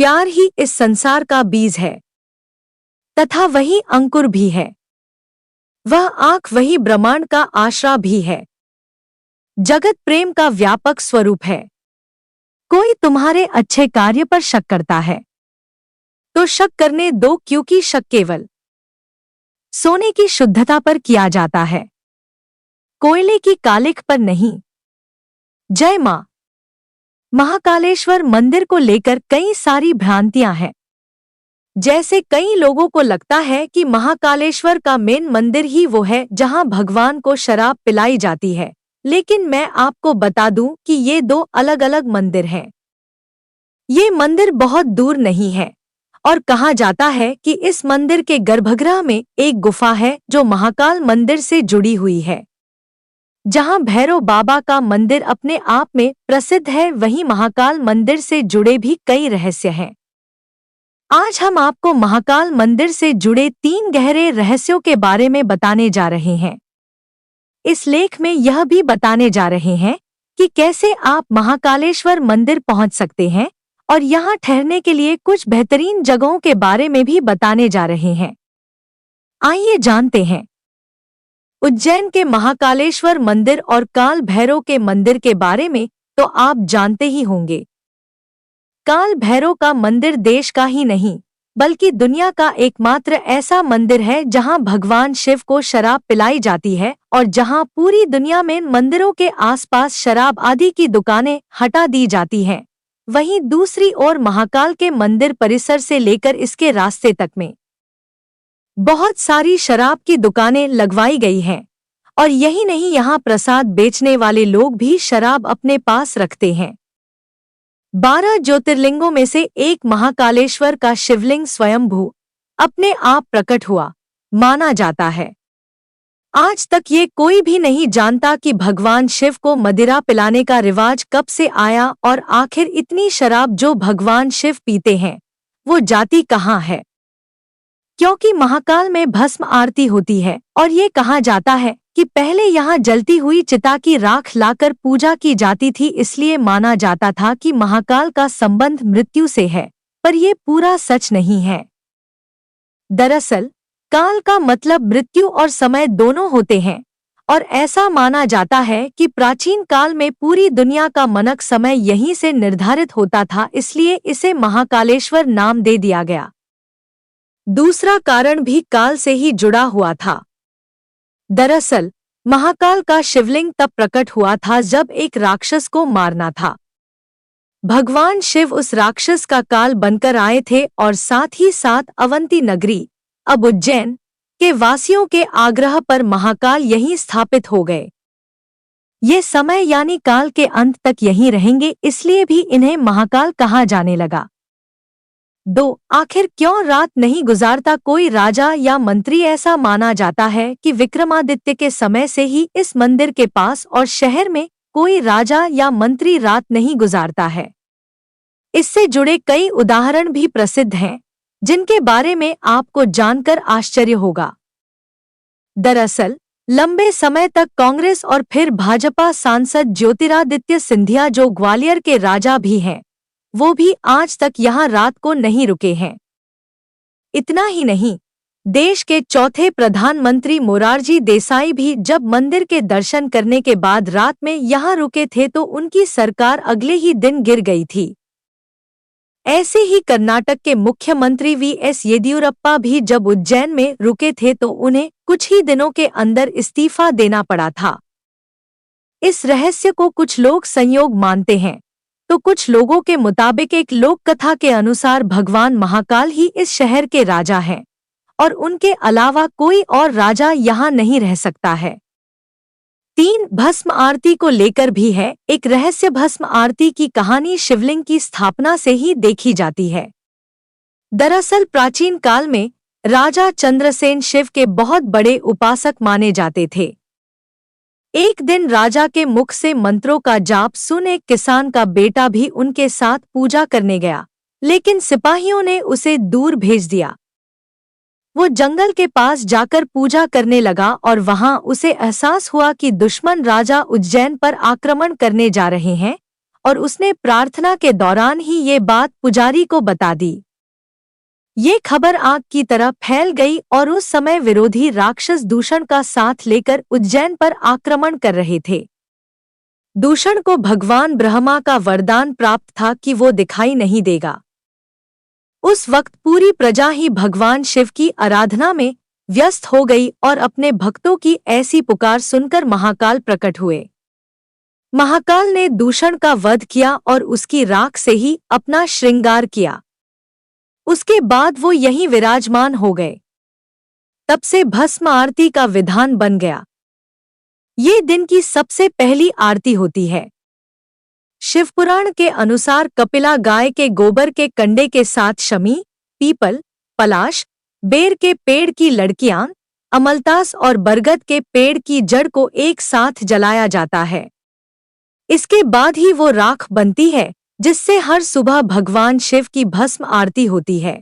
प्यार ही इस संसार का बीज है तथा वही अंकुर भी है। वह आँख वही ब्रह्मांड का आश्रा भी है। जगत प्रेम का व्यापक स्वरूप है। कोई तुम्हारे अच्छे कार्य पर शक करता है तो शक करने दो, क्योंकि शक केवल सोने की शुद्धता पर किया जाता है, कोयले की कालिख पर नहीं। जय मां। महाकालेश्वर मंदिर को लेकर कई सारी भ्रांतियां हैं। जैसे कई लोगों को लगता है कि महाकालेश्वर का मेन मंदिर ही वो है जहां भगवान को शराब पिलाई जाती है, लेकिन मैं आपको बता दूं कि ये दो अलग अलग मंदिर हैं। ये मंदिर बहुत दूर नहीं है और कहा जाता है कि इस मंदिर के गर्भगृह में एक गुफा है जो महाकाल मंदिर से जुड़ी हुई है। जहां भैरव बाबा का मंदिर अपने आप में प्रसिद्ध है, वहीं महाकाल मंदिर से जुड़े भी कई रहस्य हैं। आज हम आपको महाकाल मंदिर से जुड़े 3 गहरे रहस्यों के बारे में बताने जा रहे हैं। इस लेख में यह भी बताने जा रहे हैं कि कैसे आप महाकालेश्वर मंदिर पहुंच सकते हैं और यहां ठहरने के लिए कुछ बेहतरीन जगहों के बारे में भी बताने जा रहे हैं। आइए जानते हैं। उज्जैन के महाकालेश्वर मंदिर और काल भैरव के मंदिर के बारे में तो आप जानते ही होंगे। काल भैरव का मंदिर देश का ही नहीं बल्कि दुनिया का एकमात्र ऐसा मंदिर है जहां भगवान शिव को शराब पिलाई जाती है और जहां पूरी दुनिया में मंदिरों के आसपास शराब आदि की दुकानें हटा दी जाती हैं। वहीं दूसरी ओर महाकाल के मंदिर परिसर से लेकर इसके रास्ते तक में बहुत सारी शराब की दुकानें लगवाई गई हैं और यही नहीं, यहाँ प्रसाद बेचने वाले लोग भी शराब अपने पास रखते हैं। 12 ज्योतिर्लिंगों में से एक महाकालेश्वर का शिवलिंग स्वयंभू अपने आप प्रकट हुआ माना जाता है। आज तक ये कोई भी नहीं जानता कि भगवान शिव को मदिरा पिलाने का रिवाज कब से आया और आखिर इतनी शराब जो भगवान शिव पीते हैं वो जाती कहाँ है। क्योंकि महाकाल में भस्म आरती होती है और ये कहा जाता है कि पहले यहाँ जलती हुई चिता की राख लाकर पूजा की जाती थी, इसलिए माना जाता था कि महाकाल का संबंध मृत्यु से है, पर ये पूरा सच नहीं है। दरअसल काल का मतलब मृत्यु और समय दोनों होते हैं और ऐसा माना जाता है कि प्राचीन काल में पूरी दुनिया का मनक समय यहीं से निर्धारित होता था, इसलिए इसे महाकालेश्वर नाम दे दिया गया। दूसरा कारण भी काल से ही जुड़ा हुआ था। दरअसल महाकाल का शिवलिंग तब प्रकट हुआ था जब एक राक्षस को मारना था। भगवान शिव उस राक्षस का काल बनकर आए थे और साथ ही साथ अवंती नगरी अब उज्जैन के वासियों के आग्रह पर महाकाल यहीं स्थापित हो गए। ये समय यानी काल के अंत तक यहीं रहेंगे, इसलिए भी इन्हें महाकाल कहा जाने लगा। 2. आखिर क्यों रात नहीं गुजारता कोई राजा या मंत्री। ऐसा माना जाता है कि विक्रमादित्य के समय से ही इस मंदिर के पास और शहर में कोई राजा या मंत्री रात नहीं गुजारता है। इससे जुड़े कई उदाहरण भी प्रसिद्ध हैं जिनके बारे में आपको जानकर आश्चर्य होगा। दरअसल लंबे समय तक कांग्रेस और फिर भाजपा सांसद ज्योतिरादित्य सिंधिया जो ग्वालियर के राजा भी हैं, वो भी आज तक यहाँ रात को नहीं रुके हैं। इतना ही नहीं, देश के चौथे प्रधानमंत्री मोरारजी देसाई भी जब मंदिर के दर्शन करने के बाद रात में यहाँ रुके थे तो उनकी सरकार अगले ही दिन गिर गई थी। ऐसे ही कर्नाटक के मुख्यमंत्री वी.एस. येदियुरप्पा भी जब उज्जैन में रुके थे तो उन्हें कुछ ही दिनों के अंदर इस्तीफा देना पड़ा था। इस रहस्य को कुछ लोग संयोग मानते हैं तो कुछ लोगों के मुताबिक एक लोक कथा के अनुसार भगवान महाकाल ही इस शहर के राजा हैं और उनके अलावा कोई और राजा यहाँ नहीं रह सकता है। 3. भस्म आरती को लेकर भी है एक रहस्य। भस्म आरती की कहानी शिवलिंग की स्थापना से ही देखी जाती है। दरअसल प्राचीन काल में राजा चंद्रसेन शिव के बहुत बड़े उपासक माने जाते थे। एक दिन राजा के मुख से मंत्रों का जाप सुन एक किसान का बेटा भी उनके साथ पूजा करने गया, लेकिन सिपाहियों ने उसे दूर भेज दिया। वो जंगल के पास जाकर पूजा करने लगा और वहां उसे एहसास हुआ कि दुश्मन राजा उज्जैन पर आक्रमण करने जा रहे हैं और उसने प्रार्थना के दौरान ही ये बात पुजारी को बता दी। ये खबर आग की तरह फैल गई और उस समय विरोधी राक्षस दूषण का साथ लेकर उज्जैन पर आक्रमण कर रहे थे। दूषण को भगवान ब्रह्मा का वरदान प्राप्त था कि वो दिखाई नहीं देगा। उस वक्त पूरी प्रजा ही भगवान शिव की आराधना में व्यस्त हो गई और अपने भक्तों की ऐसी पुकार सुनकर महाकाल प्रकट हुए। महाकाल ने दूषण का वध किया और उसकी राख से ही अपना श्रृंगार किया। उसके बाद वो यहीं विराजमान हो गए। तब से भस्म आरती का विधान बन गया। ये दिन की सबसे पहली आरती होती है। शिवपुराण के अनुसार कपिला गाय के गोबर के कंडे के साथ शमी, पीपल, पलाश, बेर के पेड़ की लड़कियां, अमलतास और बरगद के पेड़ की जड़ को एक साथ जलाया जाता है। इसके बाद ही वो राख बनती है जिससे हर सुबह भगवान शिव की भस्म आरती होती है।